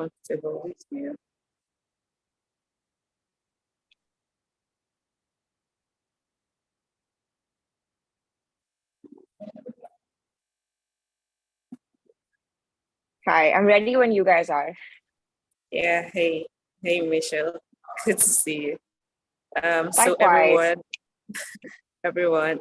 comfortable with you. Hi, I'm ready when you guys are. Yeah, hey Michelle, good to see you. So Likewise. everyone,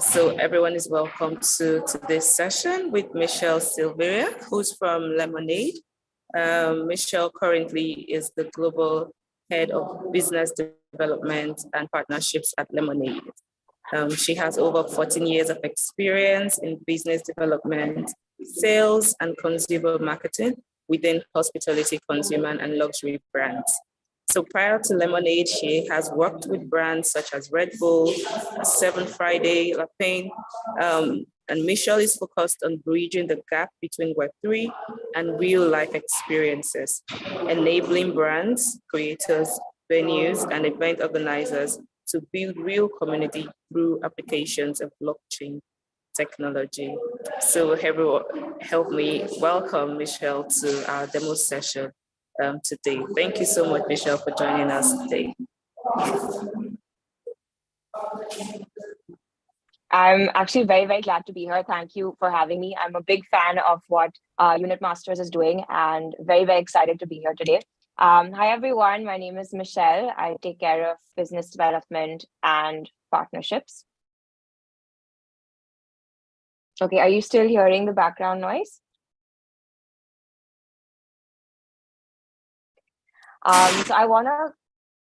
so everyone is welcome to today's session with Michelle Silveira, who's from Lemonade. Michelle currently is the Global Head of Business Development and Partnerships at Lemonade. She has over 14 years of experience in business development, sales, and consumer marketing within hospitality, consumer, and luxury brands. So prior to Lemonade, she has worked with brands such as Red Bull, Seven Friday, La Pain, and Michelle is focused on bridging the gap between Web3 and real life experiences, enabling brands, creators, venues, and event organizers to build real community through applications of blockchain technology. So everyone, help me welcome Michelle to our demo session today. Thank you so much, Michelle, for joining us today. I'm actually very, very glad to be here. Thank you for having me. I'm a big fan of what Unit Masters is doing and very, very excited to be here today. Hi, everyone. My name is Michelle. I take care of business development and partnerships. Okay, are you still hearing the background noise? So I want to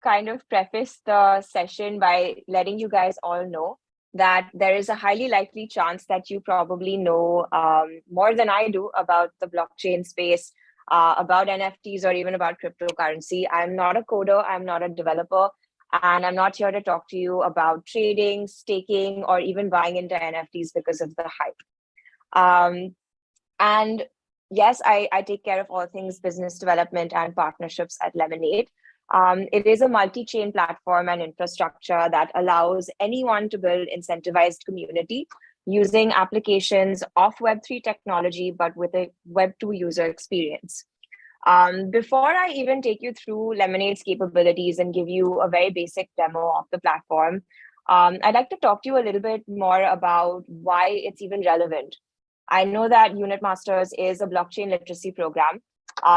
kind of preface the session by letting you guys all know that there is a highly likely chance that you probably know more than I do about the blockchain space, about NFTs, or even about cryptocurrency. I'm not a coder, I'm not a developer, and I'm not here to talk to you about trading, staking, or even buying into NFTs because of the hype. And yes, I take care of all things business development and partnerships at Lemonade. It is a multi-chain platform and infrastructure that allows anyone to build incentivized community using applications of Web3 technology, but with a Web2 user experience. Before I even take you through Lemonade's capabilities and give you a very basic demo of the platform, I'd like to talk to you a little bit more about why it's even relevant. I know that Unit Masters is a blockchain literacy program,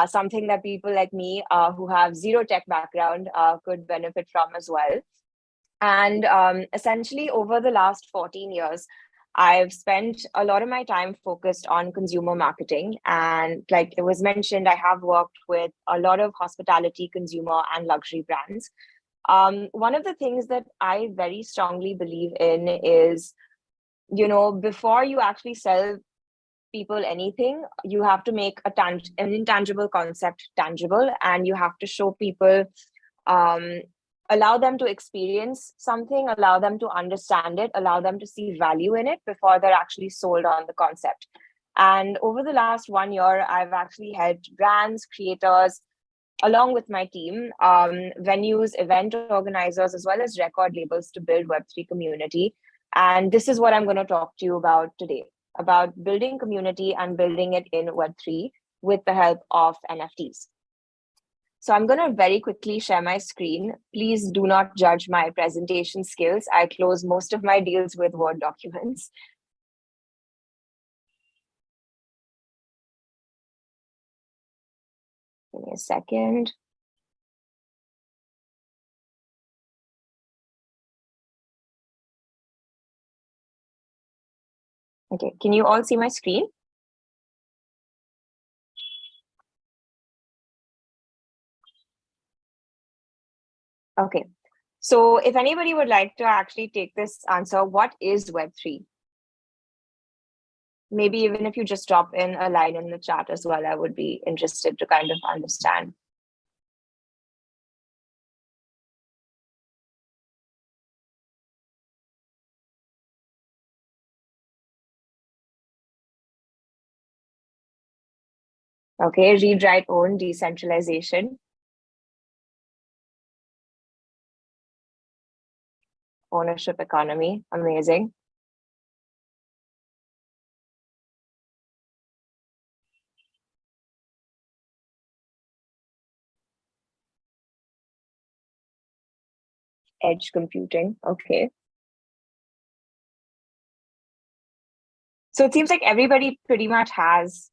something that people like me who have zero tech background could benefit from as well. And essentially, over the last 14 years, I've spent a lot of my time focused on consumer marketing. And like it was mentioned, I have worked with a lot of hospitality, consumer, and luxury brands. One of the things that I very strongly believe in is, before you actually sell people anything, you have to make an intangible concept tangible, and you have to show people, allow them to experience something, allow them to understand it, allow them to see value in it before they're actually sold on the concept. And over the last 1 year, I've actually helped brands, creators, along with my team, venues, event organizers, as well as record labels to build Web3 community. And this is what I'm going to talk to you about today, about building community and building it in Web3 with the help of NFTs. So I'm going to very quickly share my screen. Please do not judge my presentation skills. I close most of my deals with Word documents. Give me a second. Okay, can you all see my screen? Okay, so if anybody would like to actually take this answer, what is Web3? Maybe even if you just drop in a line in the chat as well, I would be interested to kind of understand. Okay, read, write, own, decentralization. Ownership economy, amazing. edge computing. Okay. So it seems like everybody pretty much has.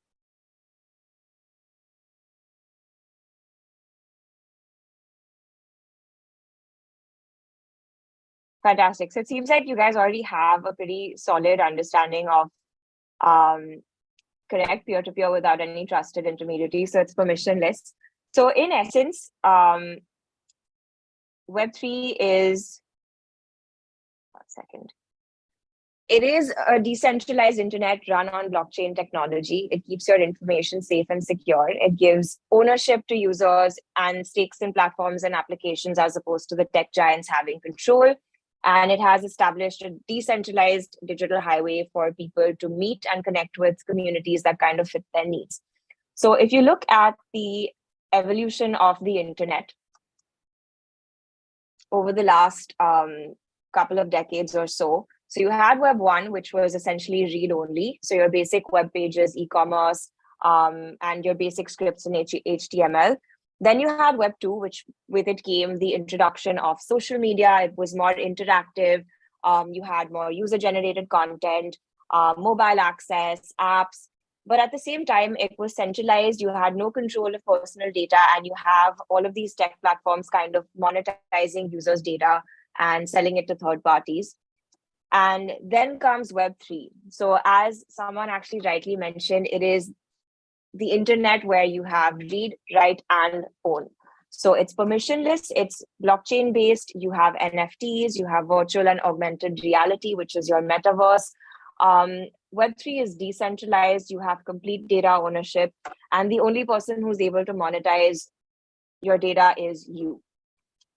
Fantastic. So it seems like you guys already have a pretty solid understanding of connect peer-to-peer without any trusted intermediary. So it's permissionless. So in essence, Web3 is, 1 second. It is a decentralized internet run on blockchain technology. It keeps your information safe and secure. It gives ownership to users and stakes in platforms and applications as opposed to the tech giants having control. And it has established a decentralized digital highway for people to meet and connect with communities that kind of fit their needs. So if you look at the evolution of the internet over the last couple of decades or so, so you had Web 1, which was essentially read-only. So your basic web pages, e-commerce, and your basic scripts in HTML. Then you had Web 2, which with it came the introduction of social media. It was more interactive. You had more user-generated content, mobile access, apps. But at the same time, it was centralized. You had no control of personal data, and you have all of these tech platforms kind of monetizing users' data and selling it to third parties. And then comes Web 3. So as someone actually rightly mentioned, it is the internet where you have read, write, and own. So it's permissionless, it's blockchain based, you have NFTs, you have virtual and augmented reality, which is your metaverse. Web3 is decentralized, you have complete data ownership, and the only person who's able to monetize your data is you.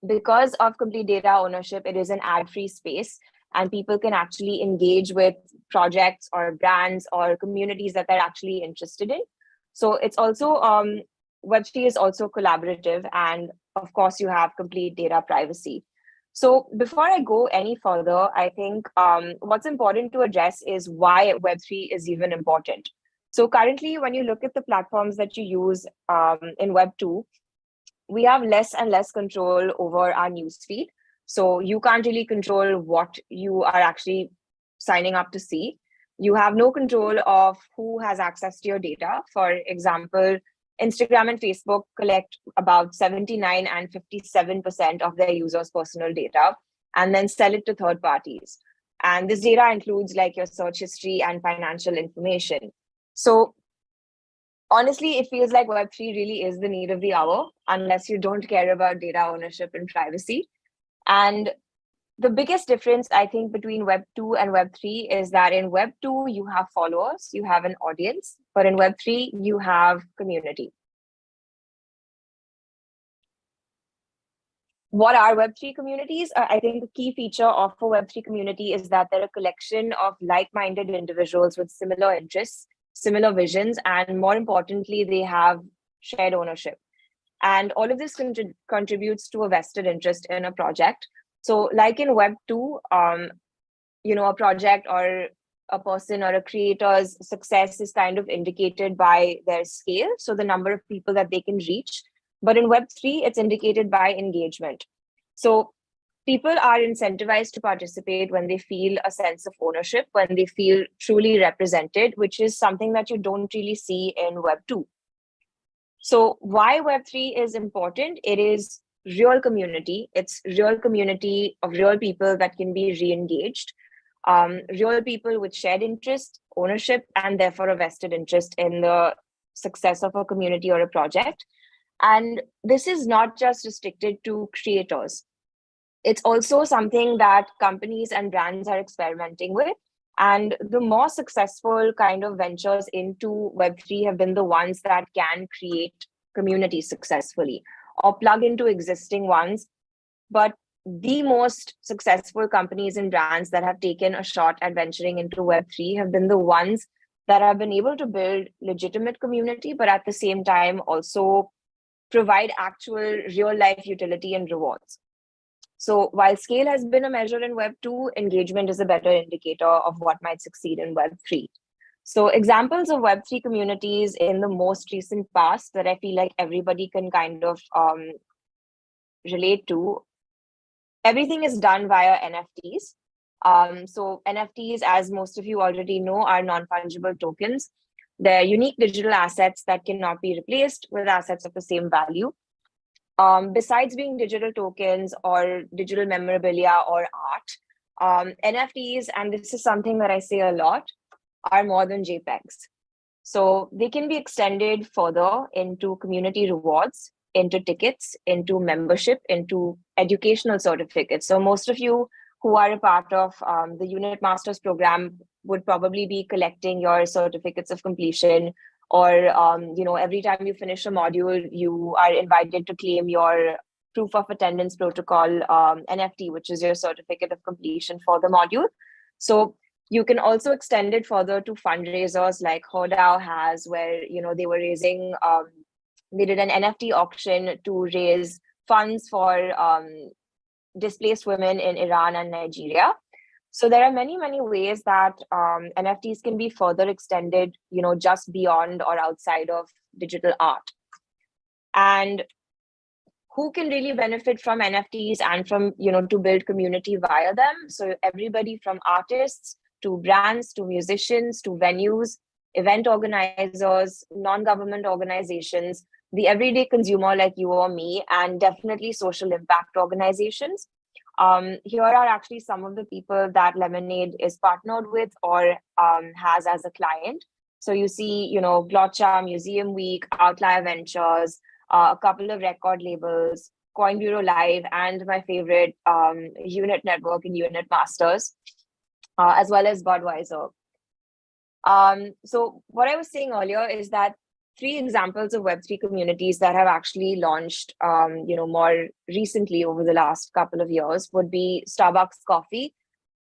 Because of complete data ownership, it is an ad-free space, and people can actually engage with projects or brands or communities that they're actually interested in. So it's also, Web3 is also collaborative, and of course you have complete data privacy. So before I go any further, I think what's important to address is why Web3 is even important. So currently, when you look at the platforms that you use in Web2, we have less and less control over our newsfeed. So you can't really control what you are actually signing up to see. You have no control of who has access to your data. For example, Instagram and Facebook collect about 79 and 57% of their users' personal data and then sell it to third parties. And this data includes like your search history and financial information. So honestly, it feels like Web3 really is the need of the hour, unless you don't care about data ownership and privacy. And the biggest difference, I think, between Web 2 and Web 3 is that in Web 2, you have followers, you have an audience, but in Web 3, you have community. What are Web 3 communities? I think the key feature of a Web 3 community is that they're a collection of like-minded individuals with similar interests, similar visions, and more importantly, they have shared ownership. And all of this contributes to a vested interest in a project. So like in Web 2, a project or a person or a creator's success is kind of indicated by their scale, so the number of people that they can reach. But in Web 3, it's indicated by engagement. So people are incentivized to participate when they feel a sense of ownership, when they feel truly represented, which is something that you don't really see in Web 2. So why Web 3 is important? It is real community. It's real community of real people that can be re-engaged. Real people with shared interest, ownership, and therefore a vested interest in the success of a community or a project. And this is not just restricted to creators. It's also something that companies and brands are experimenting with. And the more successful kind of ventures into Web3 have been the ones that can create communities successfully or plug into existing ones. But the most successful companies and brands that have taken a shot at venturing into Web3 have been the ones that have been able to build legitimate community, but at the same time also provide actual real life utility and rewards. So while scale has been a measure in Web 2, engagement is a better indicator of what might succeed in Web 3. So examples of Web 3 communities in the most recent past that I feel like everybody can kind of relate to everything is done via NFTs. So NFTs, as most of you already know, are non-fungible tokens. They're unique digital assets that cannot be replaced with assets of the same value. Besides being digital tokens or digital memorabilia or art, NFTs, and this is something that I say a lot, are more than JPEGs. So they can be extended further into community rewards, into tickets, into membership, into educational certificates. So most of you who are a part of the Unit Masters program would probably be collecting your certificates of completion, or every time you finish a module, you are invited to claim your proof of attendance protocol NFT, which is your certificate of completion for the module. So you can also extend it further to fundraisers like HODAO has, where they were raising. They did an NFT auction to raise funds for displaced women in Iran and Nigeria. So there are many, many ways that NFTs can be further extended, just beyond or outside of digital art. And who can really benefit from NFTs and from, to build community via them? So everybody from artists to brands to musicians to venues, event organizers, non-government organizations, the everyday consumer like you or me, and definitely social impact organizations. Here are actually some of the people that Lemonade is partnered with or has as a client. So you see, Glotcha, Museum Week, Outlier Ventures, a couple of record labels, Coin Bureau Live, and my favorite, Unit Network and Unit Masters, as well as Budweiser. So what I was saying earlier is that 3 examples of Web3 communities that have actually launched, more recently over the last couple of years would be Starbucks Coffee,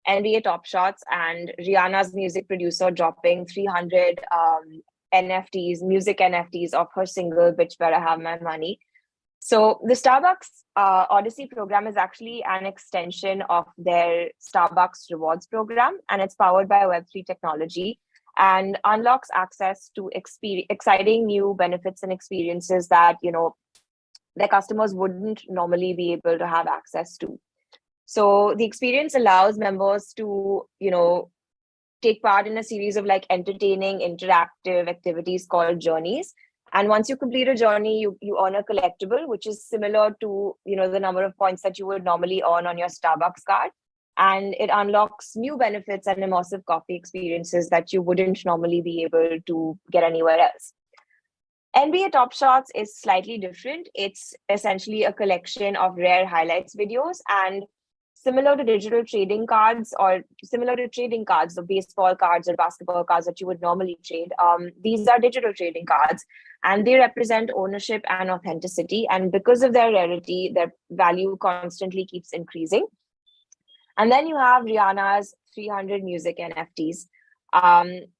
NBA Top Shots, and Rihanna's music producer dropping 300 NFTs, music NFTs of her single, Bitch Better Have My Money. So the Starbucks Odyssey program is actually an extension of their Starbucks rewards program, and it's powered by Web3 technology and unlocks access to exciting new benefits and experiences that, their customers wouldn't normally be able to have access to. So the experience allows members to, take part in a series of entertaining interactive activities called journeys. And once you complete a journey, you earn a collectible, which is similar to, the number of points that you would normally earn on your Starbucks card. And it unlocks new benefits and immersive coffee experiences that you wouldn't normally be able to get anywhere else. NBA Top Shots is slightly different. It's essentially a collection of rare highlights videos, and similar to digital trading cards or similar to trading cards, the baseball cards or basketball cards that you would normally trade. These are digital trading cards, and they represent ownership and authenticity. And because of their rarity, their value constantly keeps increasing. And then you have Rihanna's 300 music NFTs,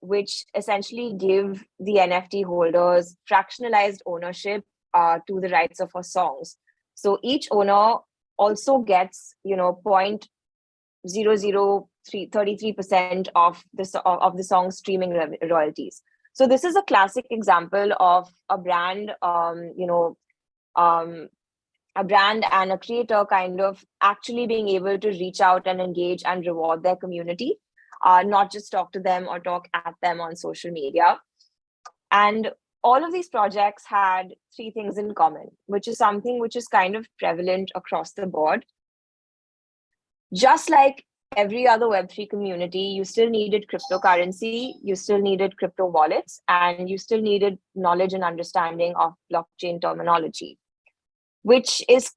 which essentially give the NFT holders fractionalized ownership to the rights of her songs. So each owner also gets, 0.00333% of the song's streaming royalties. So this is a classic example of a brand, a brand and a creator kind of actually being able to reach out and engage and reward their community, not just talk to them or talk at them on social media. And all of these projects had 3 things in common, which is something which is kind of prevalent across the board. Just like every other Web3 community, you still needed cryptocurrency, you still needed crypto wallets, and you still needed knowledge and understanding of blockchain terminology, which is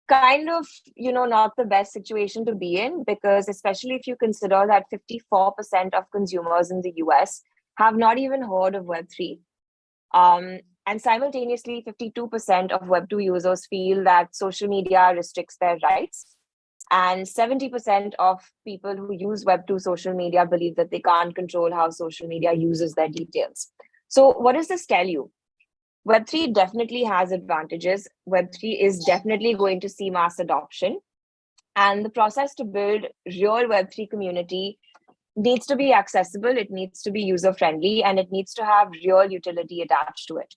kind of, not the best situation to be in, because especially if you consider that 54% of consumers in the US have not even heard of Web3. And simultaneously, 52% of Web2 users feel that social media restricts their rights. And 70% of people who use Web2 social media believe that they can't control how social media uses their details. So what does this tell you? Web3 definitely has advantages. Web3 is definitely going to see mass adoption. And the process to build real Web3 community needs to be accessible, it needs to be user-friendly, and it needs to have real utility attached to it.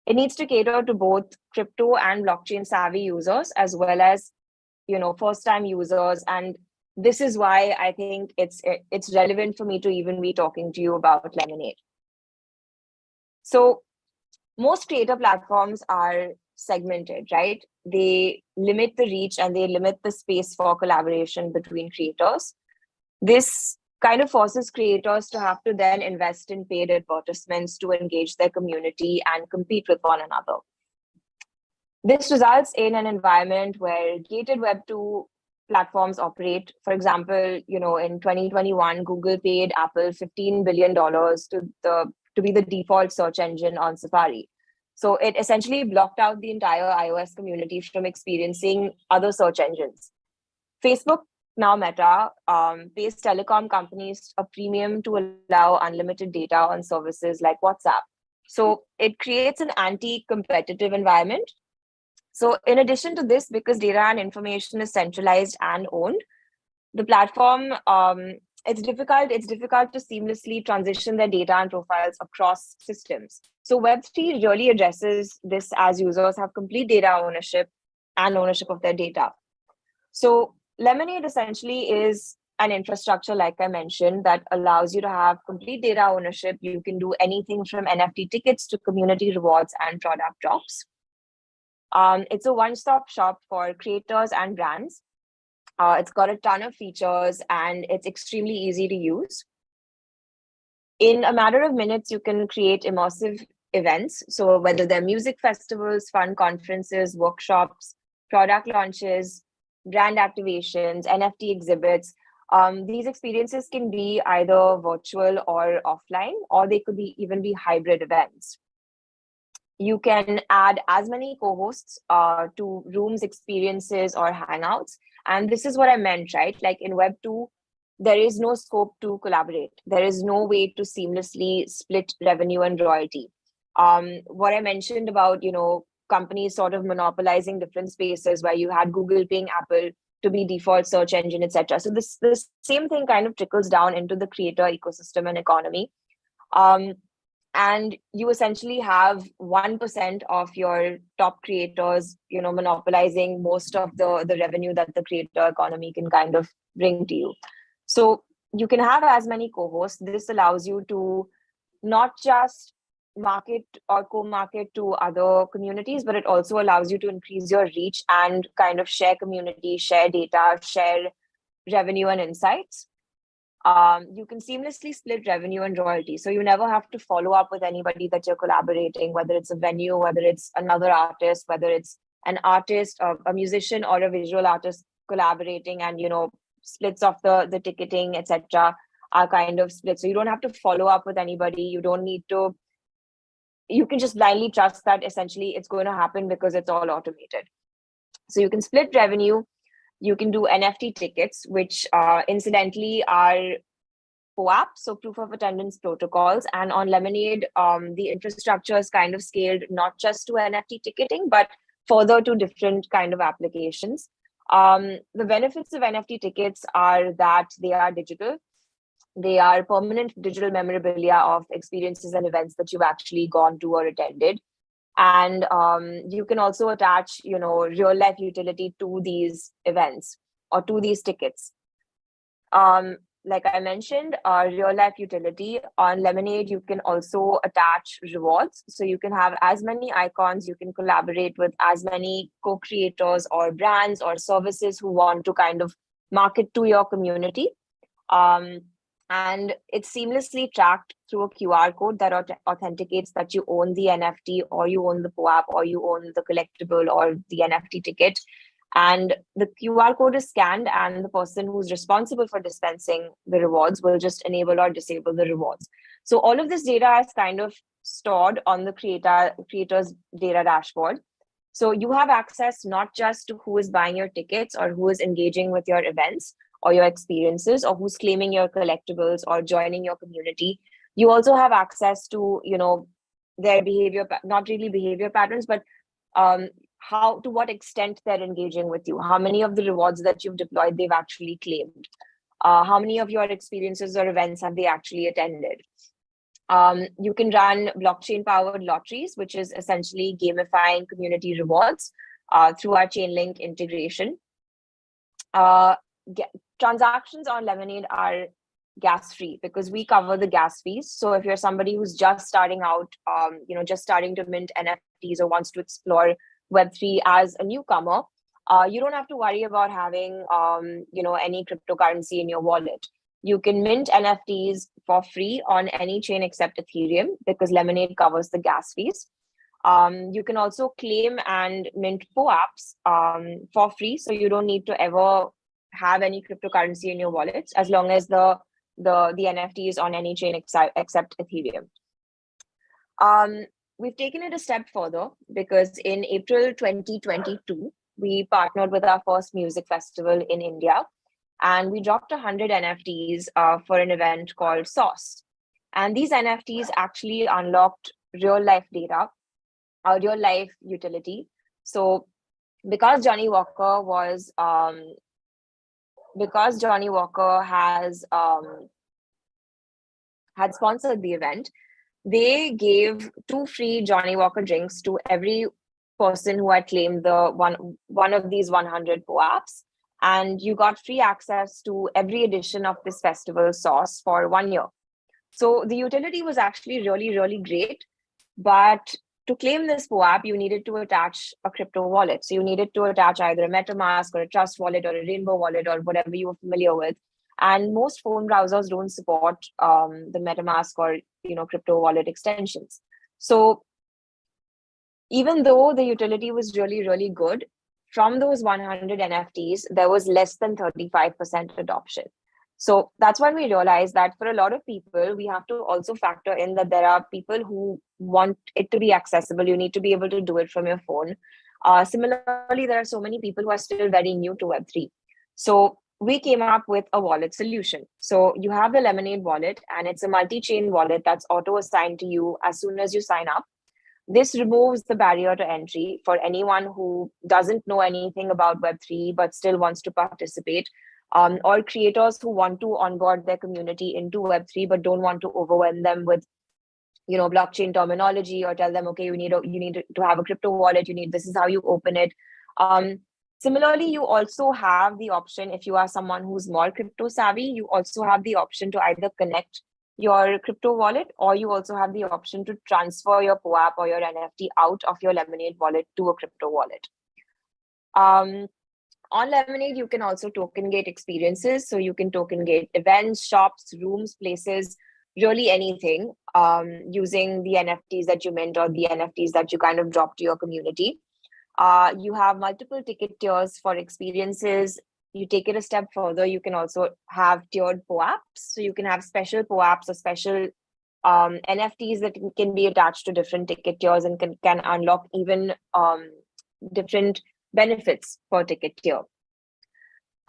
It needs to cater to both crypto and blockchain savvy users, as well as, first-time users. And this is why I think it's relevant for me to even be talking to you about Lemonade. So most creator platforms are segmented, right? They limit the reach and they limit the space for collaboration between creators. This kind of forces creators to have to then invest in paid advertisements to engage their community and compete with one another. This results in an environment where gated Web2 platforms operate. For example, in 2021, Google paid Apple $15 billion to be the default search engine on Safari. So it essentially blocked out the entire iOS community from experiencing other search engines. Facebook, now Meta, pays telecom companies a premium to allow unlimited data on services like WhatsApp. So it creates an anti-competitive environment. So in addition to this, because data and information is centralized and owned, the platform, it's difficult to seamlessly transition their data and profiles across systems. So Web3 really addresses this as users have complete data ownership and ownership of their data. So Lemonade essentially is an infrastructure, like I mentioned, that allows you to have complete data ownership. You can do anything from NFT tickets to community rewards and product drops. It's a one-stop shop for creators and brands. It's got a ton of features and it's extremely easy to use. In a matter of minutes, you can create immersive events. So whether they're music festivals, fun conferences, workshops, product launches, brand activations, NFT exhibits, these experiences can be either virtual or offline, or they could even be hybrid events. You can add as many co-hosts to rooms, experiences, or hangouts. And this is what I meant, right? Like in Web2, there is no scope to collaborate. There is no way to seamlessly split revenue and royalty. What I mentioned about, companies sort of monopolizing different spaces where you had Google paying Apple to be default search engine, etc. So this same thing kind of trickles down into the creator ecosystem and economy. And you essentially have 1% of your top creators, monopolizing most of the revenue that the creator economy can kind of bring to you. So you can have as many co-hosts. This allows you to not just market or co-market to other communities, but it also allows you to increase your reach and kind of share community, share data, share revenue and insights. You can seamlessly split revenue and royalty. So you never have to follow up with anybody that you're collaborating, whether it's a venue, whether it's another artist, whether it's an artist, a musician, or a visual artist collaborating, and splits of the ticketing, etc., are kind of split. So you don't have to follow up with anybody. You don't need to. You can just blindly trust that essentially it's going to happen because it's all automated. So you can split revenue. You can do NFT tickets, which incidentally are POAP, so proof of attendance protocols. And on Lemonade, the infrastructure is kind of scaled not just to NFT ticketing, but further to different kind of applications. The benefits of NFT tickets are that they are digital. They are permanent digital memorabilia of experiences and events that you've actually gone to or attended. And you can also attach, real life utility to these events or to these tickets. Like I mentioned, real life utility on Lemonade, you can also attach rewards. So you can have as many icons, you can collaborate with as many co-creators or brands or services who want to kind of market to your community. And it's seamlessly tracked through a QR code that authenticates that you own the NFT, or you own the POAP, or you own the collectible or the NFT ticket. And the QR code is scanned, and the person who's responsible for dispensing the rewards will just enable or disable the rewards. So all of this data is kind of stored on the creator's data dashboard. So you have access not just to who is buying your tickets or who is engaging with your events or your experiences, or who's claiming your collectibles or joining your community. You also have access to, their behavior, not really behavior patterns, but to what extent they're engaging with you, how many of the rewards that you've deployed they've actually claimed, how many of your experiences or events have they actually attended. You can run blockchain-powered lotteries, which is essentially gamifying community rewards through our Chainlink integration. Uh, Transactions on Lemonade are gas free because we cover the gas fees. So if you're somebody who's just starting out, just starting to mint NFTs or wants to explore Web3 as a newcomer, you don't have to worry about having, any cryptocurrency in your wallet. You can mint NFTs for free on any chain except Ethereum because Lemonade covers the gas fees. You can also claim and mint POAPs for free, so you don't need to ever have any cryptocurrency in your wallets as long as the NFT is on any chain except Ethereum. We've taken it a step further because in April 2022, we partnered with our first music festival in India, and we dropped 100 NFTs for an event called Sauce. And these NFTs actually unlocked real life data, real life utility. So because Johnny Walker had sponsored the event, they gave 2 free Johnny Walker drinks to every person who had claimed the one of these 100 POAPs, and you got free access to every edition of this festival Sauce for 1 year. So the utility was actually really, really great. But to claim this POAP, you needed to attach a crypto wallet. So you needed to attach either a MetaMask or a Trust wallet or a Rainbow wallet or whatever you were familiar with. And most phone browsers don't support the MetaMask or crypto wallet extensions. So even though the utility was really, really good, from those 100 NFTs, there was less than 35% adoption. So that's when we realized that for a lot of people, we have to also factor in that there are people who want it to be accessible. You need to be able to do it from your phone. Similarly, there are so many people who are still very new to Web3. So we came up with a wallet solution. So you have the Lemonade wallet, and it's a multi-chain wallet that's auto-assigned to you as soon as you sign up. This removes the barrier to entry for anyone who doesn't know anything about Web3 but still wants to participate, or creators who want to onboard their community into Web3 but don't want to overwhelm them with blockchain terminology or tell them, okay, you need to have a crypto wallet, this is how you open it. Similarly, you also have the option, if you are someone who's more crypto savvy, you also have the option to either connect your crypto wallet, or you also have the option to transfer your POAP or your NFT out of your Lemonade wallet to a crypto wallet. On Lemonade, you can also token gate experiences. So you can token gate events, shops, rooms, places, really anything, using the NFTs that you mint or the NFTs that you kind of drop to your community. You have multiple ticket tiers for experiences. You take it a step further, you can also have tiered POAPs. So you can have special POAPs or special NFTs that can be attached to different ticket tiers and can unlock even different benefits per ticket tier.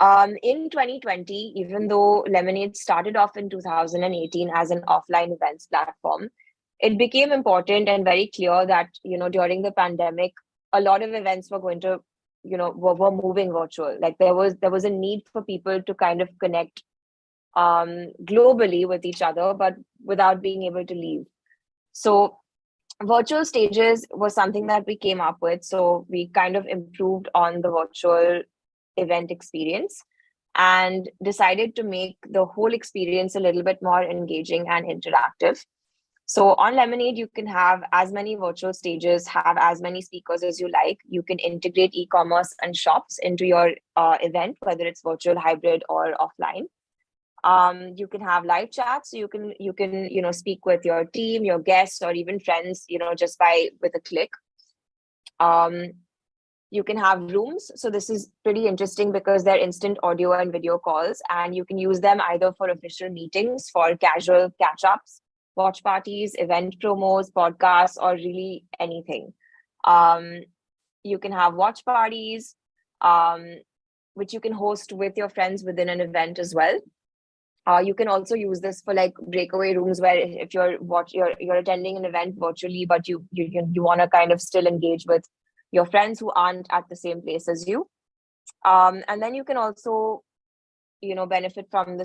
In 2020, even though Lemonade started off in 2018 as an offline events platform, it became important and very clear that, during the pandemic, a lot of events were going to, were moving virtual. Like there was a need for people to kind of connect globally with each other, but without being able to leave. So virtual stages was something that we came up with. So we kind of improved on the virtual event experience and decided to make the whole experience a little bit more engaging and interactive. So on Lemonade, you can have as many virtual stages, have as many speakers as you like. You can integrate e-commerce and shops into your event, whether it's virtual, hybrid, or offline. You can have live chats. So you can speak with your team, your guests, or even friends, just with a click. You can have rooms. So this is pretty interesting because they're instant audio and video calls, and you can use them either for official meetings, for casual catch-ups, watch parties, event promos, podcasts, or really anything. You can have watch parties, which you can host with your friends within an event as well. You can also use this for like breakaway rooms, where if you're attending an event virtually, but you want to kind of still engage with your friends who aren't at the same place as you. And then you can also benefit from the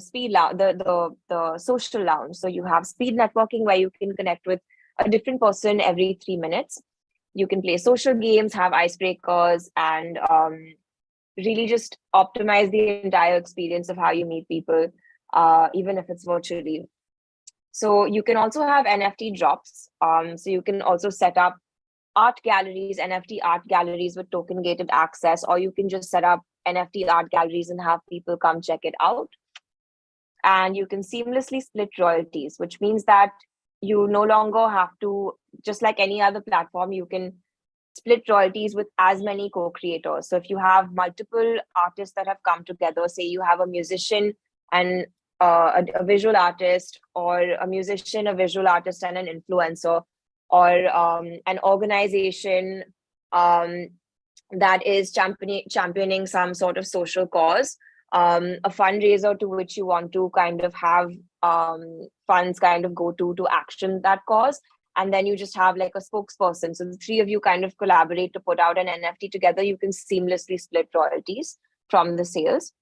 the social lounge. So you have speed networking, where you can connect with a different person every 3 minutes. You can play social games, have icebreakers, and really just optimize the entire experience of how you meet people, even if it's virtually. So you can also have NFT drops. So you can also set up art galleries, NFT art galleries with token gated access, or you can just set up NFT art galleries and have people come check it out. And you can seamlessly split royalties, which means that you no longer have to, just like any other platform, you can split royalties with as many co-creators. So if you have multiple artists that have come together, say you have a musician and a visual artist, or a musician, a visual artist, and an influencer, or an organization that is championing some sort of social cause, a fundraiser to which you want to kind of have funds kind of go to action that cause. And then you just have like a spokesperson. So the three of you kind of collaborate to put out an NFT together. You can seamlessly split royalties from the sales.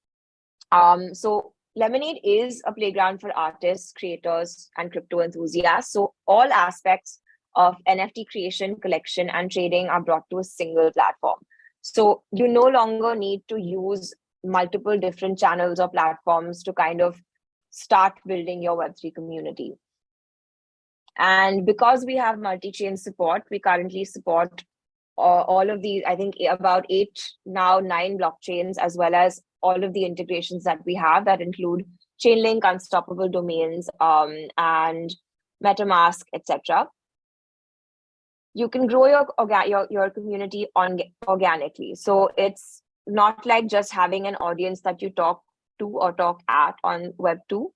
So Lemonade is a playground for artists, creators, and crypto enthusiasts. So all aspects of NFT creation, collection, and trading are brought to a single platform. So you no longer need to use multiple different channels or platforms to kind of start building your Web3 community. And because we have multi-chain support, we currently support all of these, I think about 9 blockchains, as well as all of the integrations that we have that include Chainlink, Unstoppable Domains, and MetaMask, etc. You can grow your community organically. So it's not like just having an audience that you talk to or talk at on Web2.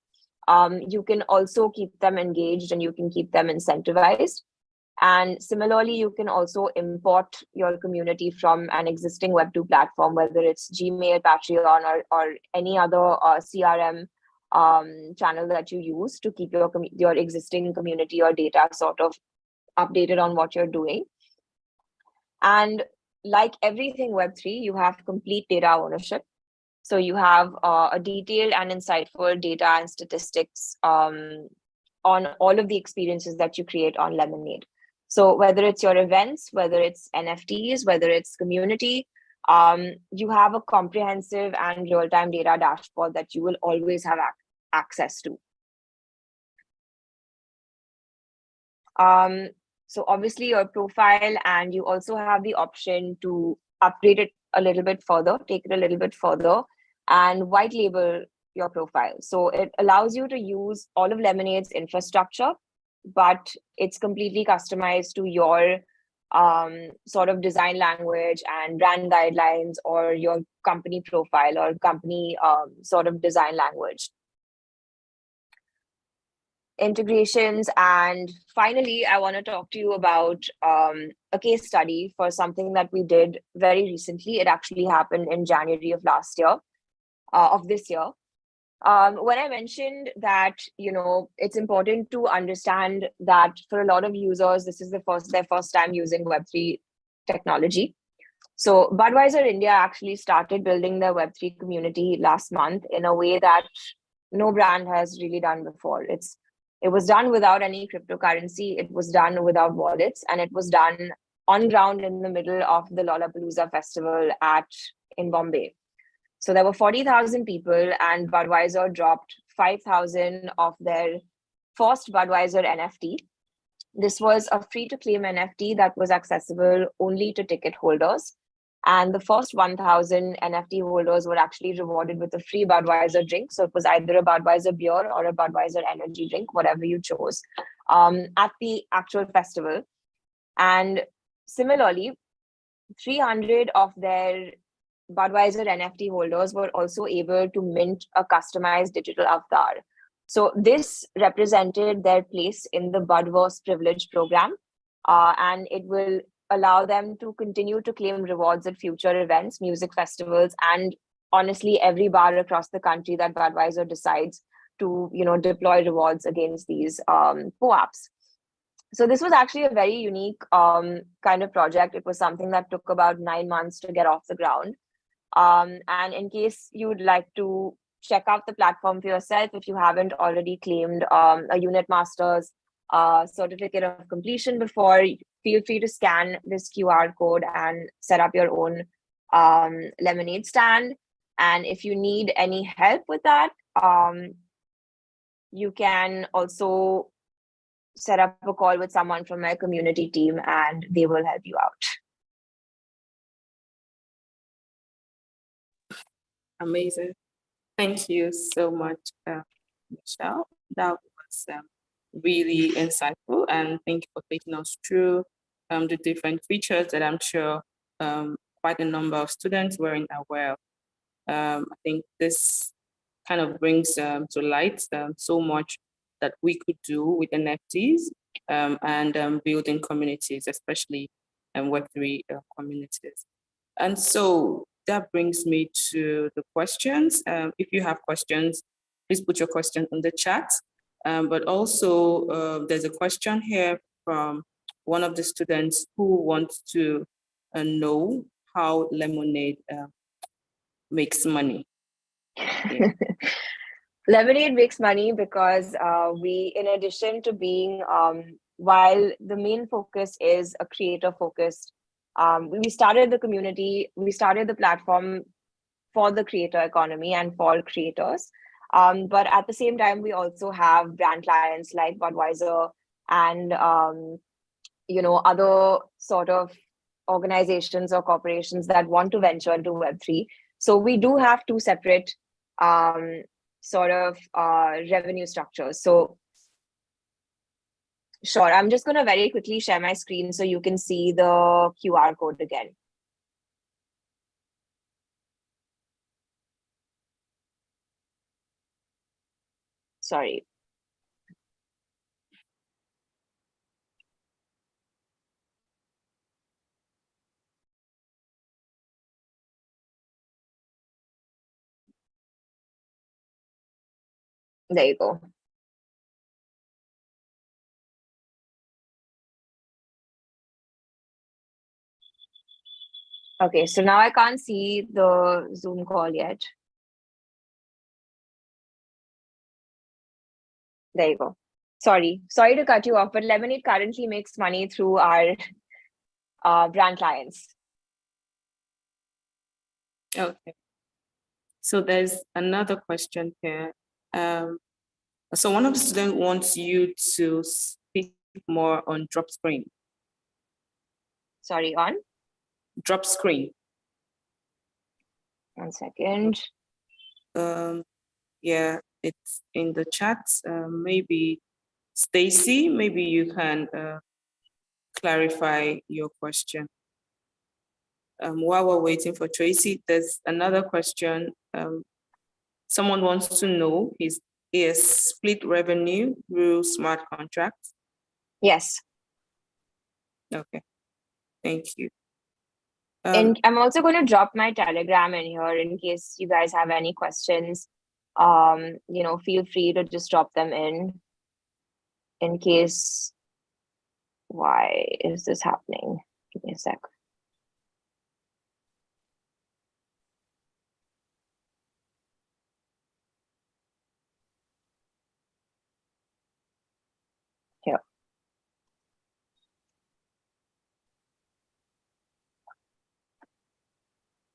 You can also keep them engaged and you can keep them incentivized. And similarly, you can also import your community from an existing Web2 platform, whether it's Gmail, Patreon, or any other CRM channel that you use to keep your existing community or data sort of updated on what you're doing. And like everything Web3, you have complete data ownership. So you have a detailed and insightful data and statistics on all of the experiences that you create on Lemonade. So whether it's your events, whether it's NFTs, whether it's community, you have a comprehensive and real-time data dashboard that you will always have access to. So obviously your profile, and you also have the option to upgrade it a little bit further, take it a little bit further, and white label your profile. So it allows you to use all of Lemonade's infrastructure, but it's completely customized to your sort of design language and brand guidelines, or your company profile or company sort of design language. Integrations. And finally, I want to talk to you about a case study for something that we did very recently. It actually happened in January of this year. When I mentioned that, it's important to understand that for a lot of users, this is their first time using Web3 technology. So Budweiser India actually started building their Web3 community last month in a way that no brand has really done before. It was done without any cryptocurrency. It was done without wallets, and it was done on ground in the middle of the Lollapalooza festival in Bombay. So there were 40,000 people, and Budweiser dropped 5,000 of their first Budweiser NFT. This was a free-to-claim NFT that was accessible only to ticket holders. And the first 1,000 NFT holders were actually rewarded with a free Budweiser drink. So it was either a Budweiser beer or a Budweiser energy drink, whatever you chose, at the actual festival. And similarly, 300 of their Budweiser NFT holders were also able to mint a customized digital avatar. So this represented their place in the Budverse Privilege program, and it will allow them to continue to claim rewards at future events, music festivals, and honestly, every bar across the country that Budweiser decides to, deploy rewards against these co-ops. So this was actually a very unique kind of project. It was something that took about 9 months to get off the ground. And in case you'd like to check out the platform for yourself, if you haven't already claimed a Unit Masters certificate of completion before, feel free to scan this QR code and set up your own lemonade stand. And if you need any help with that, you can also set up a call with someone from my community team and they will help you out. Amazing. Thank you so much, Michelle. That was really insightful, and thank you for taking us through the different features that I'm sure quite a number of students weren't aware of. I think this kind of brings to light so much that we could do with NFTs and building communities, especially Web3 communities. And so that brings me to the questions. If you have questions, please put your question in the chat. But also there's a question here from one of the students who wants to know how Lemonade makes money. Yeah. Lemonade makes money because we, in addition to being, while the main focus is a creator focused, we started the community, we started the platform for the creator economy and for creators. But at the same time, we also have brand clients like Budweiser and other sort of organizations or corporations that want to venture into Web3. So we do have two separate sort of revenue structures. So sure, I'm just going to very quickly share my screen so you can see the QR code again. Sorry. There you go. Okay, so now I can't see the Zoom call yet. There you go. Sorry to cut you off, but Lemonade currently makes money through our brand clients. Okay. So there's another question here. So one of the students wants you to speak more on drop screen. Sorry, on? Drop screen. 1 second. Yeah, it's in the chat. Maybe Stacy, maybe you can clarify your question. While we're waiting for Tracy, there's another question. Someone wants to know, is split revenue through smart contracts? Yes. Okay, thank you. And I'm also going to drop my Telegram in here in case you guys have any questions. Feel free to just drop them in case. Why is this happening? Give me a sec. Here.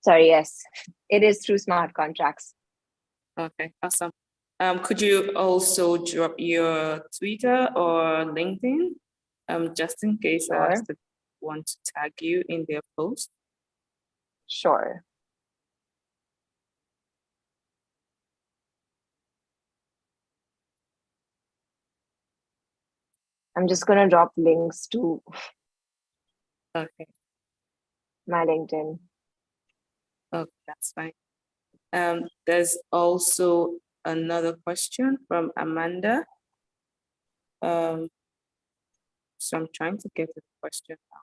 Sorry, yes, it is through smart contracts. Okay, awesome. Could you also drop your Twitter or LinkedIn, just in case Sure. I want to tag you in their post? Sure. I'm just going to drop links to Okay. my LinkedIn. Okay, that's fine. There's also another question from Amanda. So I'm trying to get to the question now.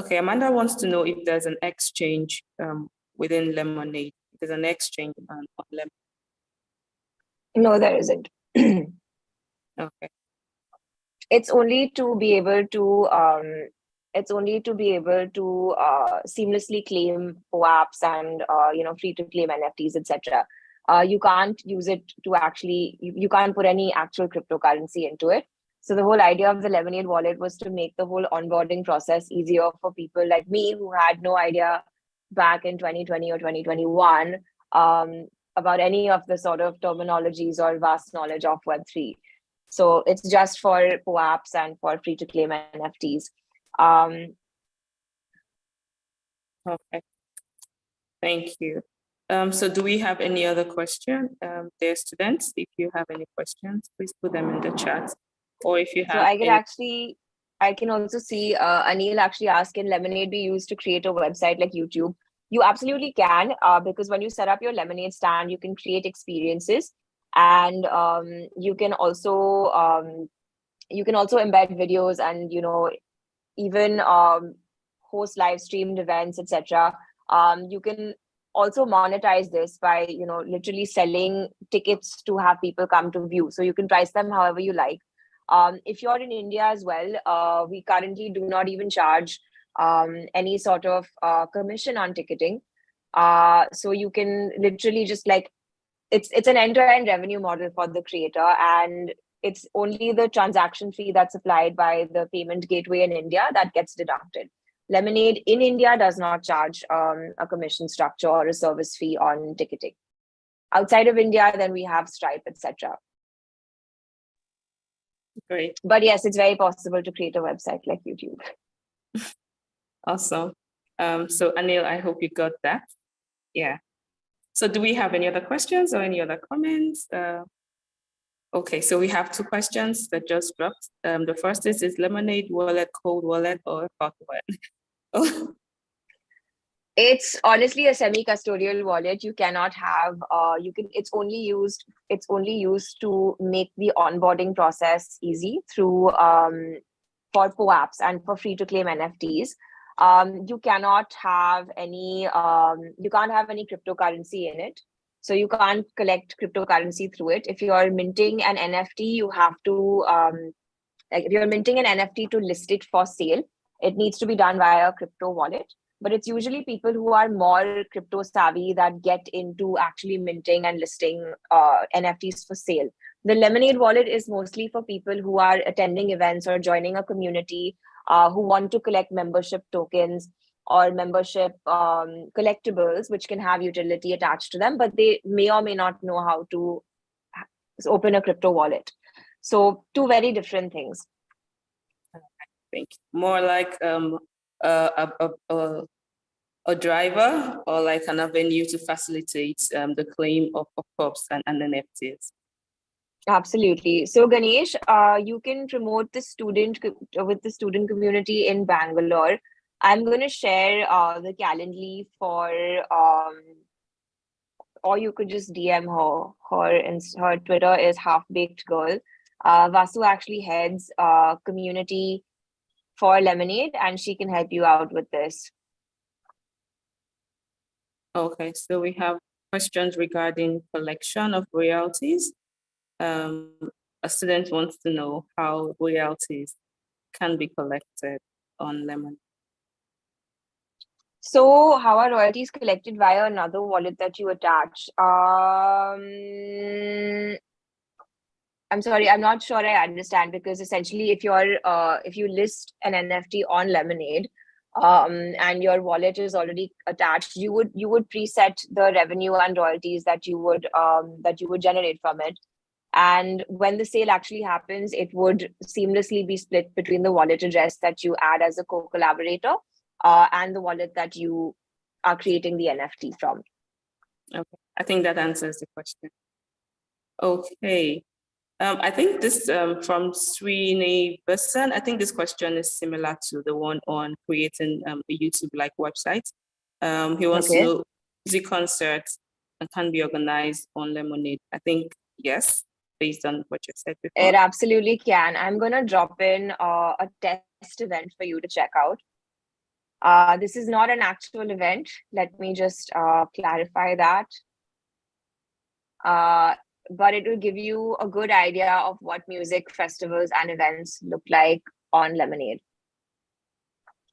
Okay, Amanda wants to know if there's an exchange within Lemonade. There's an exchange on Lemonade. No, there isn't. Okay. It's only to be able to seamlessly claim apps and free to claim NFTs, etc. You can't use it to actually, you can't put any actual cryptocurrency into it. So the whole idea of the Lemonade wallet was to make the whole onboarding process easier for people like me who had no idea back in 2020 or 2021 about any of the sort of terminologies or vast knowledge of Web3. So it's just for apps and for free to claim NFTs. Okay, thank you. So do we have any other question? Dear students, if you have any questions, please put them in the chat. Or if you have I can also see Anil actually ask, can Lemonade be used to create a website like YouTube? You absolutely can, because when you set up your Lemonade stand, you can create experiences, and you can also embed videos, and even host live streamed events, etc. You can also monetize this by literally selling tickets to have people come to view. So you can price them however you like. If you're in India as well, we currently do not even charge any sort of commission on ticketing. So you can literally just it's an end-to-end revenue model for the creator, and it's only the transaction fee that's applied by the payment gateway in India that gets deducted. Lemonade in India does not charge a commission structure or a service fee on ticketing. Outside of India, then we have Stripe, etc. Great. But yes, it's very possible to create a website like YouTube. Awesome. So Anil, I hope you got that. Yeah. So do we have any other questions or any other comments? Okay, so we have two questions that just dropped. The first is Lemonade wallet cold wallet or hot wallet? It's honestly a semi-custodial wallet. You cannot have, it's only used to make the onboarding process easy through, for apps and for free to claim NFTs. You cannot have any, you can't have any cryptocurrency in it. So you can't collect cryptocurrency through it. If you are minting an NFT, you have to, if you're minting an NFT to list it for sale, it needs to be done via a crypto wallet. But it's usually people who are more crypto savvy that get into actually minting and listing NFTs for sale. The Lemonade wallet is mostly for people who are attending events or joining a community, who want to collect membership tokens or membership collectibles, which can have utility attached to them, but they may or may not know how to open a crypto wallet. So two very different things. Thank you. More like a driver or like an avenue to facilitate the claim of props and NFTs. Absolutely. So Ganesh, you can promote the student with the student community in Bangalore. I'm going to share the Calendly for, or you could just DM her. Her Twitter is Half Baked Girl. Vasu actually heads community for Lemonade, and she can help you out with this. Okay, so we have questions regarding collection of royalties. A student wants to know how royalties can be collected on Lemonade. So how are royalties collected via another wallet that you attach? I'm sorry, I'm not sure I understand, because essentially if you list an NFT on Lemonade, and your wallet is already attached, you would preset the revenue and royalties that you would generate from it. And when the sale actually happens, it would seamlessly be split between the wallet address that you add as a co-collaborator and the wallet that you are creating the NFT from. Okay, I think that answers the question. Okay. I think this from Srinivasan, I think this question is similar to the one on creating a YouTube-like website. He wants to know, music concerts can be organized on Lemonade. I think yes, based on what you said before. It absolutely can. I'm going to drop in a test event for you to check out. This is not an actual event. Let me just clarify that. But it will give you a good idea of what music festivals and events look like on Lemonade.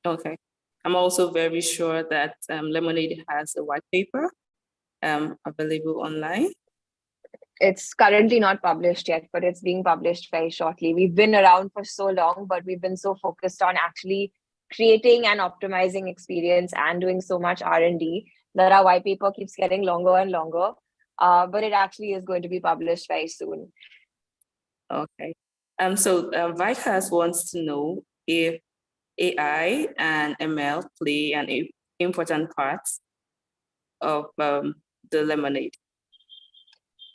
Okay. I'm also very sure that Lemonade has a white paper available online. It's currently not published yet, but it's being published very shortly. We've been around for so long, but we've been so focused on actually creating and optimizing experience and doing so much R&D that our white paper keeps getting longer and longer. But it actually is going to be published very soon. Okay. So Vikas wants to know if AI and ML play an important part of the Lemonade.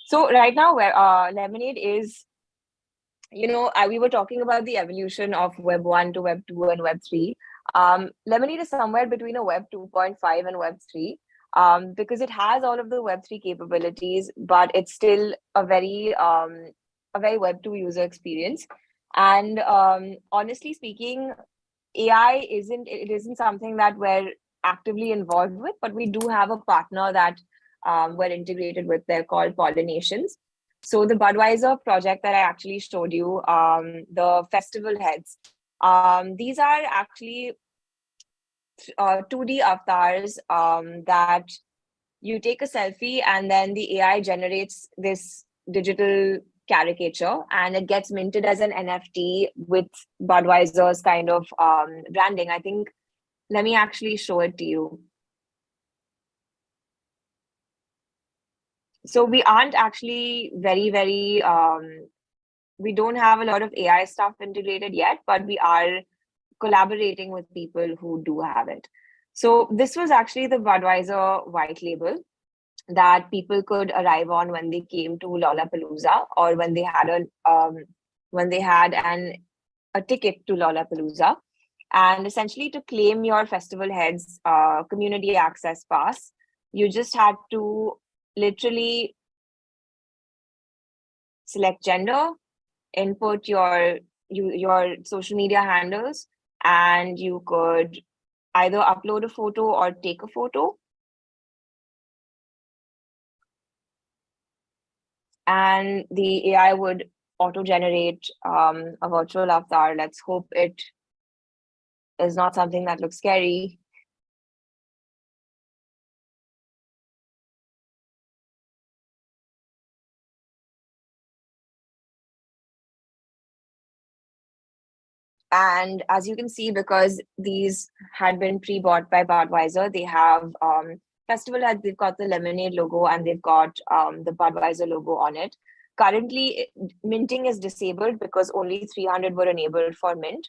So right now, where Lemonade is, we were talking about the evolution of Web 1 to Web 2 and Web 3. Lemonade is somewhere between a Web 2.5 and Web 3 because it has all of the Web 3 capabilities, but it's still a very Web 2 user experience. And honestly speaking, AI isn't something that we're actively involved with, but we do have a partner that we're integrated with. They're called Pollinations. So the Budweiser project that I actually showed you, the festival heads, these are actually 2D avatars that you take a selfie and then the AI generates this digital caricature and it gets minted as an NFT with Budweiser's kind of branding. I think, let me actually show it to you. So we aren't actually very, we don't have a lot of AI stuff integrated yet, but we are collaborating with people who do have it. So this was actually the Budweiser white label that people could arrive on when they came to Lollapalooza or when they had a ticket to Lollapalooza. And essentially, to claim your Festival Heads community access pass, you just had to literally select gender, input your social media handles, and you could either upload a photo or take a photo. And the AI would auto-generate a virtual avatar. Let's hope it is not something that looks scary. And as you can see, because these had been pre-bought by Budweiser, they have Festival Heads, they've got the Lemonade logo and they've got the Budweiser logo on it. Currently, minting is disabled because only 300 were enabled for mint.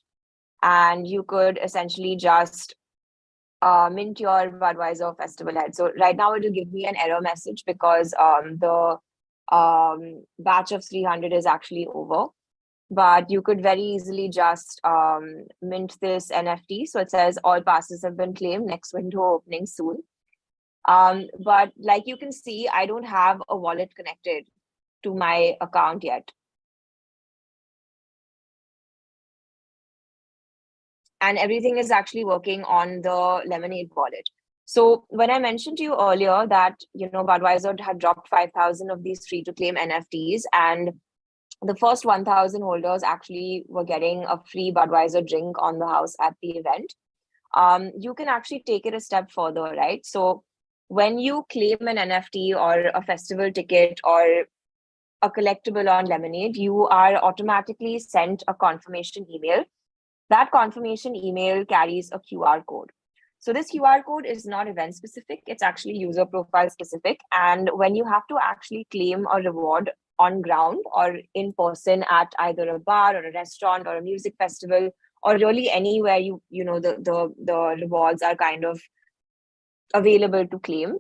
And you could essentially just mint your Budweiser Festival Head. So right now it will give me an error message because the batch of 300 is actually over. But you could very easily just mint this NFT. So it says all passes have been claimed, next window opening soon. But like you can see, I don't have a wallet connected to my account yet. And everything is actually working on the Lemonade wallet. So when I mentioned to you earlier that, Budweiser had dropped 5,000 of these free to claim NFTs, and the first 1,000 holders actually were getting a free Budweiser drink on the house at the event. You can actually take it a step further, right? So when you claim an NFT or a festival ticket or a collectible on Lemonade, you are automatically sent a confirmation email. That confirmation email carries a QR code. So this QR code is not event specific, it's actually user profile specific. And when you have to actually claim a reward on ground or in person at either a bar or a restaurant or a music festival, or really anywhere the rewards are kind of available to claim,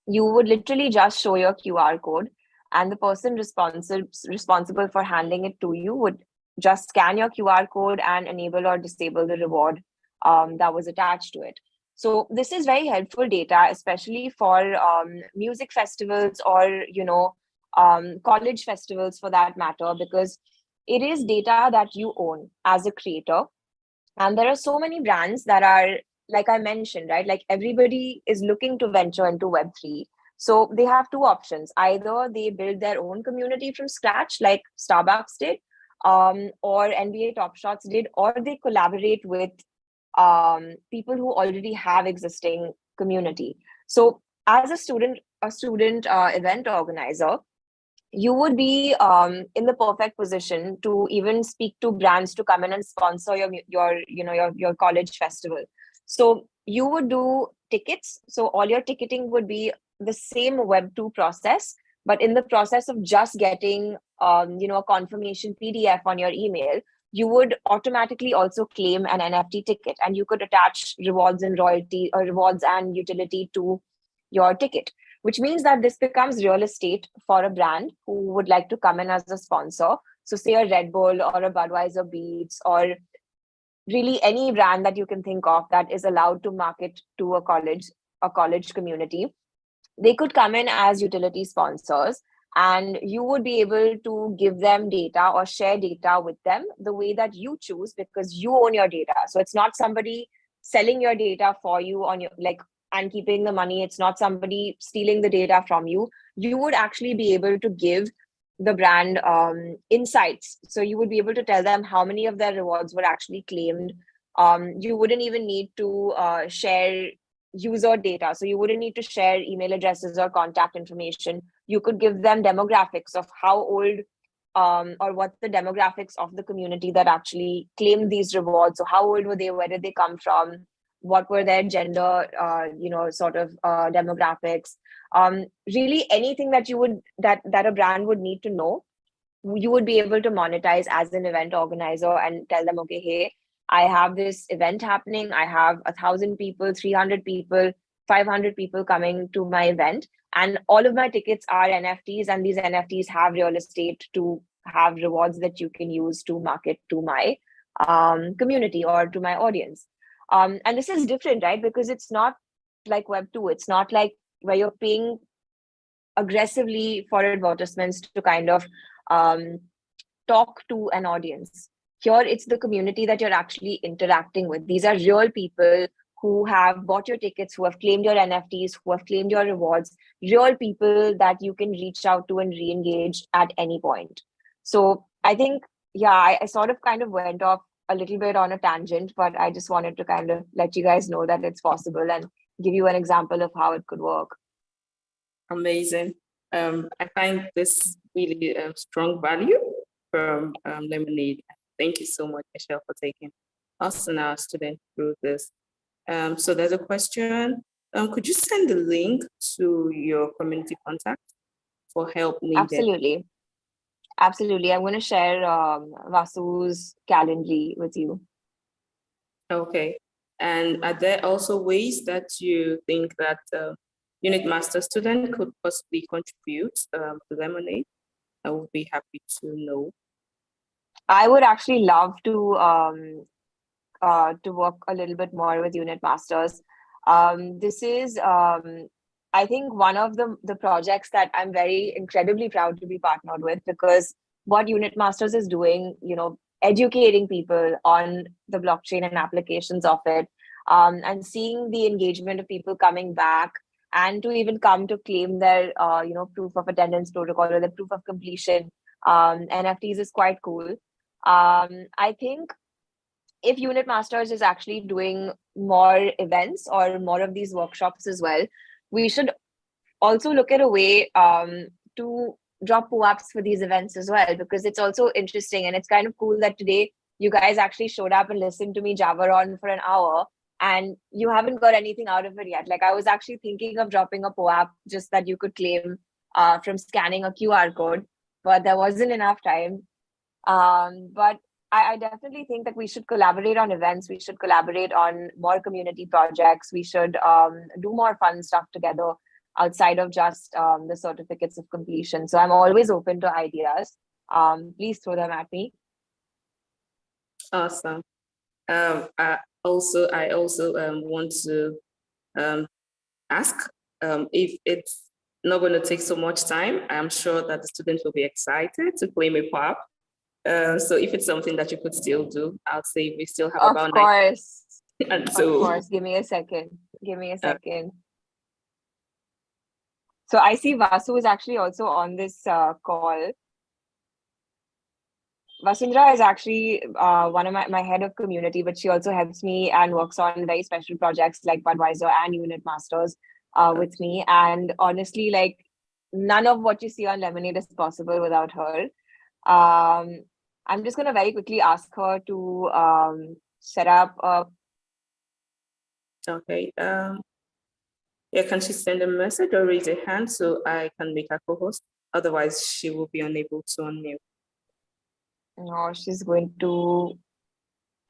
you would literally just show your QR code, and the person responsible for handing it to you would just scan your QR code and enable or disable the reward that was attached to it. So this is very helpful data, especially for music festivals or college festivals for that matter, because it is data that you own as a creator. And there are so many brands that are, like I mentioned, right? Like everybody is looking to venture into Web3. So they have two options. Either they build their own community from scratch, like Starbucks did, or NBA Top Shots did, or they collaborate with people who already have existing community. So as a student event organizer, you would be in the perfect position to even speak to brands to come in and sponsor your college festival. So you would do tickets. So all your ticketing would be the same Web2 process, but in the process of just getting a confirmation PDF on your email, you would automatically also claim an NFT ticket, and you could attach rewards and royalty or rewards and utility to your ticket, which means that this becomes real estate for a brand who would like to come in as a sponsor. So, say a Red Bull or a Budweiser Beats, or really any brand that you can think of that is allowed to market to a college community. They could come in as utility sponsors, and you would be able to give them data or share data with them the way that you choose, because you own your data. So it's not somebody selling your data for you on your and keeping the money. It's not somebody stealing the data from you. You would actually be able to give the brand insights. So you would be able to tell them how many of their rewards were actually claimed. You wouldn't even need to share user data. So you wouldn't need to share email addresses or contact information. You could give them demographics of how old or what the demographics of the community that actually claimed these rewards. So how old were they? Where did they come from? What were their gender, demographics? Really anything that you would that a brand would need to know, you would be able to monetize as an event organizer and tell them, okay, hey, I have this event happening. I have 1,000 people, 300 people, 500 people coming to my event, and all of my tickets are NFTs, and these NFTs have real estate to have rewards that you can use to market to my community or to my audience. And this is different, right? Because it's not like Web2. It's not like where you're paying aggressively for advertisements to kind of talk to an audience. Here, it's the community that you're actually interacting with. These are real people who have bought your tickets, who have claimed your NFTs, who have claimed your rewards, real people that you can reach out to and re-engage at any point. So I think, yeah, I sort of kind of went off a little bit on a tangent, but I just wanted to kind of let you guys know that it's possible and give you an example of how it could work. Amazing. I find this really strong value from Lemonade. Thank you so much, Michelle, for taking us and our student through this. So there's a question. Could you send the link to your community contact for help needed? Absolutely. Absolutely. I'm going to share Vasu's Calendly with you. Okay. And are there also ways that you think that Unit Master student could possibly contribute to Lemonade? I would be happy to know. I would actually love to work a little bit more with Unit Masters. This is, I think, one of the projects that I'm very incredibly proud to be partnered with, because what Unit Masters is doing, educating people on the blockchain and applications of it, and seeing the engagement of people coming back and to even come to claim their, proof of attendance protocol or the proof of completion NFTs is quite cool. I think if Unit Masters is actually doing more events or more of these workshops as well, we should also look at a way to drop POAPs for these events as well, because it's also interesting and it's kind of cool that today you guys actually showed up and listened to me jabber on for an hour and you haven't got anything out of it yet. Like, I was actually thinking of dropping a POAP just that you could claim from scanning a QR code, but there wasn't enough time. But I definitely think that we should collaborate on events. We should collaborate on more community projects. We should do more fun stuff together outside of just the certificates of completion. So I'm always open to ideas. Please throw them at me. Awesome. I also want to ask if it's not going to take so much time. I'm sure that the students will be excited to claim a POAP. So if it's something that you could still do, I'll say we still have about 9. Of So, course. Give me a second. So I see Vasu is actually also on this call. Vasundhara is actually one of my head of community, but she also helps me and works on very special projects like Budweiser and Unit Masters with me. And honestly, like, none of what you see on Lemonade is possible without her. I'm just going to very quickly ask her to set up a... Okay. Yeah, can she send a message or raise a hand so I can make her co-host? Otherwise, she will be unable to unmute. No, she's going to...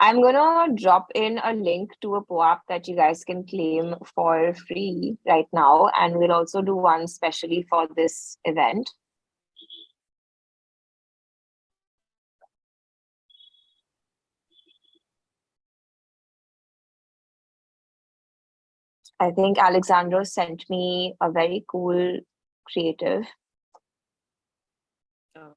I'm going to drop in a link to a POAP that you guys can claim for free right now. And we'll also do one specially for this event. I think Alexandra sent me a very cool creative. Oh.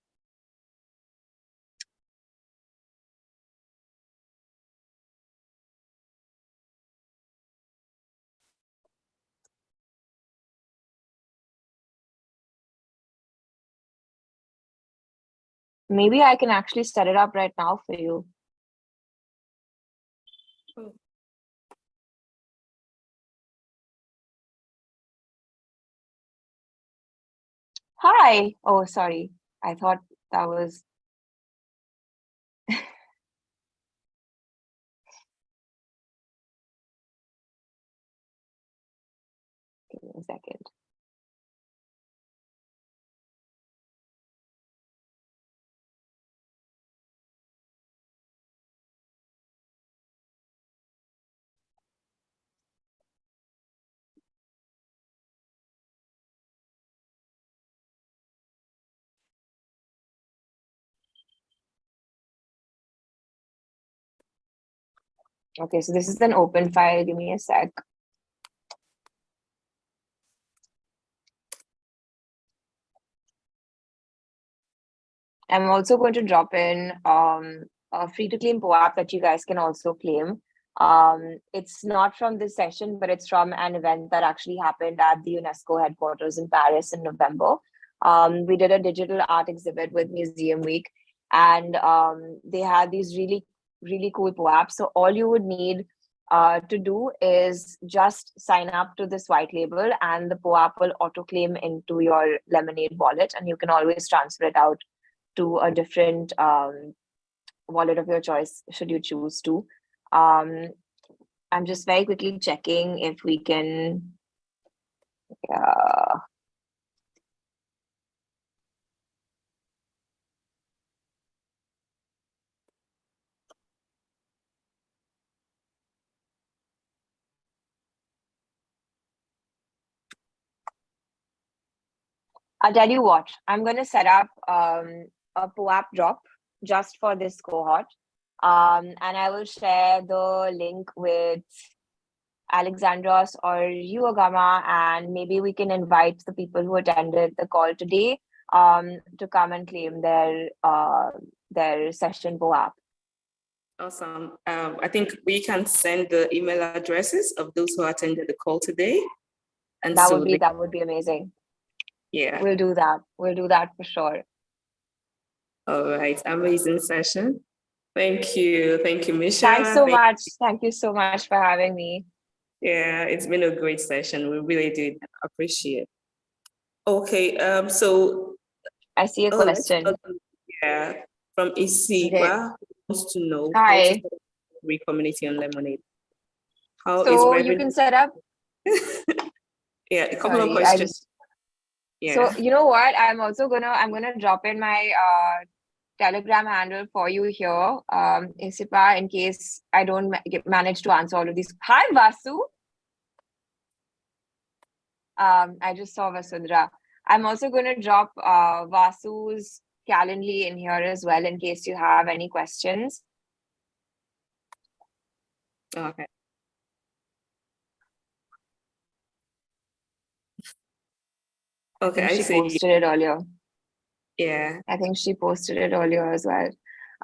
Maybe I can actually set it up right now for you. Oh. Hi. Oh, sorry. I thought that was... Give me a second. Okay, so this is an open file. Give me a sec. I'm also going to drop in a free-to-claim POAP that you guys can also claim. It's not from this session, but it's from an event that actually happened at the UNESCO headquarters in Paris in November. We did a digital art exhibit with Museum Week, and they had these really, really cool POAPs. So all you would need to do is just sign up to this white label, and the POAP will auto-claim into your Lemonade wallet, and you can always transfer it out to a different wallet of your choice, should you choose to. I'm just very quickly checking if we can... I'll tell you what, I'm going to set up a POAP drop just for this cohort. And I will share the link with Alexandros or you, Agama, and maybe we can invite the people who attended the call today to come and claim their session POAP. Awesome. I think we can send the email addresses of those who attended the call today. And that would be amazing. Yeah. We'll do that. We'll do that for sure. All right. Amazing session. Thank you. Thank you, Michelle. Thanks so much. Thank you so much for having me. Yeah, it's been a great session. We really did appreciate. Okay. So I see a question. Yeah, from Isigba, wants to know Hi. how to set up a community on Lemonade. So you can set up. Yeah, a couple of questions. Yeah. So you know what? I'm gonna drop in my Telegram handle for you here, Isipa, in case I don't manage to answer all of these. Hi, Vasu. I just saw Vasundhara. I'm also going to drop Vasu's Calendly in here as well, in case you have any questions. Okay. Okay, I she see. Posted it earlier. Yeah. I think she posted it earlier as well.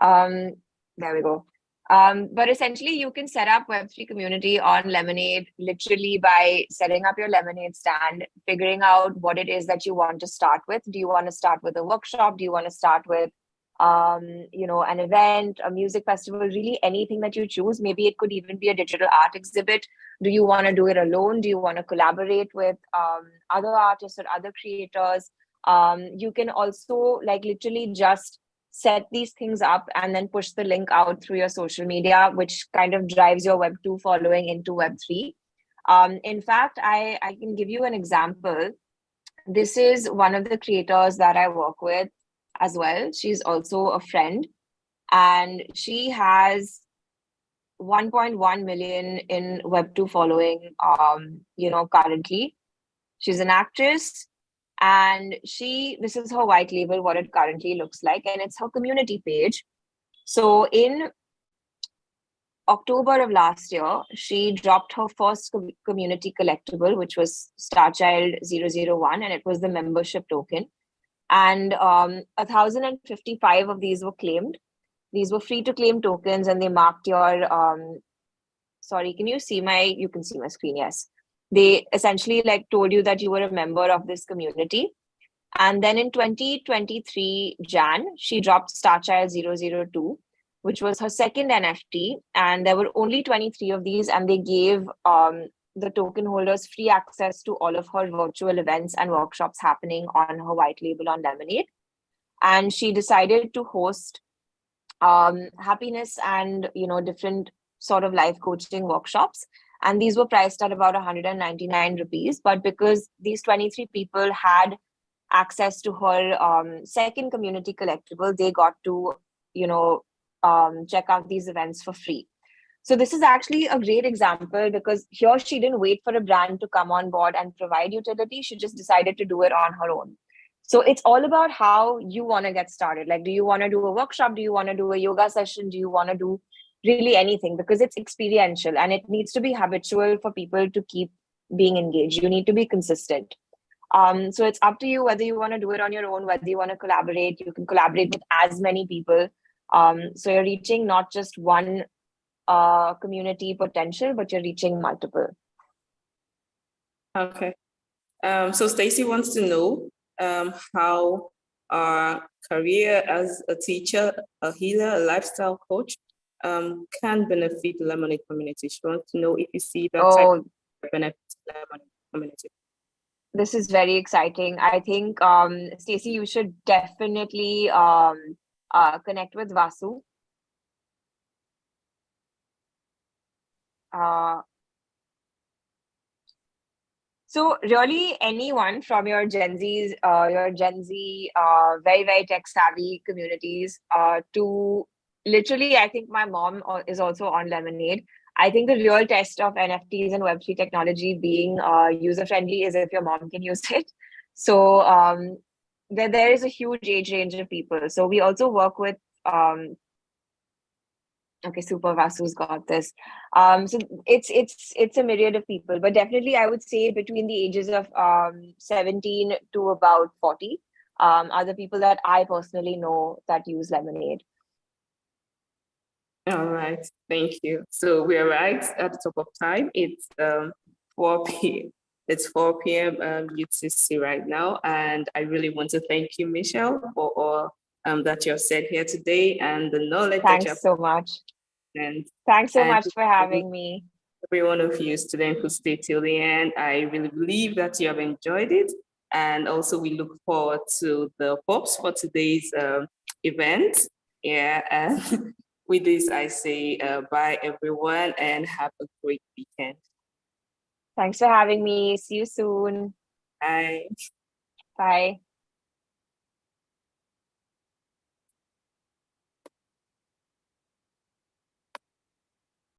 There we go. But essentially, you can set up Web3 community on Lemonade literally by setting up your Lemonade stand, figuring out what it is that you want to start with. Do you want to start with a workshop? Do you want to start with an event, a music festival, really anything that you choose. Maybe it could even be a digital art exhibit. Do you want to do it alone? Do you want to collaborate with other artists or other creators? You can also like literally just set these things up and then push the link out through your social media, which kind of drives your Web2 following into Web3. In fact, I can give you an example. This is one of the creators that I work with as well. She's also a friend, and she has 1.1 million in Web2 following, currently. She's an actress, and this is her white label, what it currently looks like, and it's her community page. So in October of last year, she dropped her first community collectible, which was Starchild 001, and it was the membership token. And 1,055 of these were claimed. These were free to claim tokens, and they marked your, sorry, you can see my screen, yes. They essentially like told you that you were a member of this community. And then in 2023 Jan, she dropped Starchild 002, which was her second NFT. And there were only 23 of these, and they gave the token holders free access to all of her virtual events and workshops happening on her white label on Lemonade. And she decided to host happiness and different sort of life coaching workshops. And these were priced at about 199 rupees. But because these 23 people had access to her second community collectible, they got to check out these events for free. So this is actually a great example, because here she didn't wait for a brand to come on board and provide utility. She just decided to do it on her own. So it's all about how you want to get started. Like, do you want to do a workshop? Do you want to do a yoga session? Do you want to do really anything? Because it's experiential and it needs to be habitual for people to keep being engaged. You need to be consistent. So it's up to you whether you want to do it on your own, whether you want to collaborate. You can collaborate with as many people. So you're reaching not just one community potential, but you're reaching multiple. Okay. So Stacey wants to know how our career as a teacher, a healer, a lifestyle coach can benefit the Lemonade community. She wants to know if you see that type of benefit to the Lemonade community. This is very exciting. I think, Stacey, you should definitely connect with Vasu. So really anyone from your Gen Z, very, very tech savvy communities to literally, I think my mom is also on Lemonade. I think the real test of NFTs and Web3 technology being user-friendly is if your mom can use it. So there is a huge age range of people. So we also work with okay, super, Vasu's got this. So it's a myriad of people, but definitely I would say between the ages of 17 to about 40 are the people that I personally know that use Lemonade. All right, thank you. So we're right at the top of time. It's 4 p.m. It's 4 p.m. UTC right now, and I really want to thank you, Michelle, for all that you have said here today and the knowledge that you have. Thanks so much. And thanks so much for having me. Every one of you students who stayed till the end, I really believe that you have enjoyed it. And also we look forward to the pops for today's event. Yeah, and with this, I say bye everyone and have a great weekend. Thanks for having me. See you soon. Bye. Bye.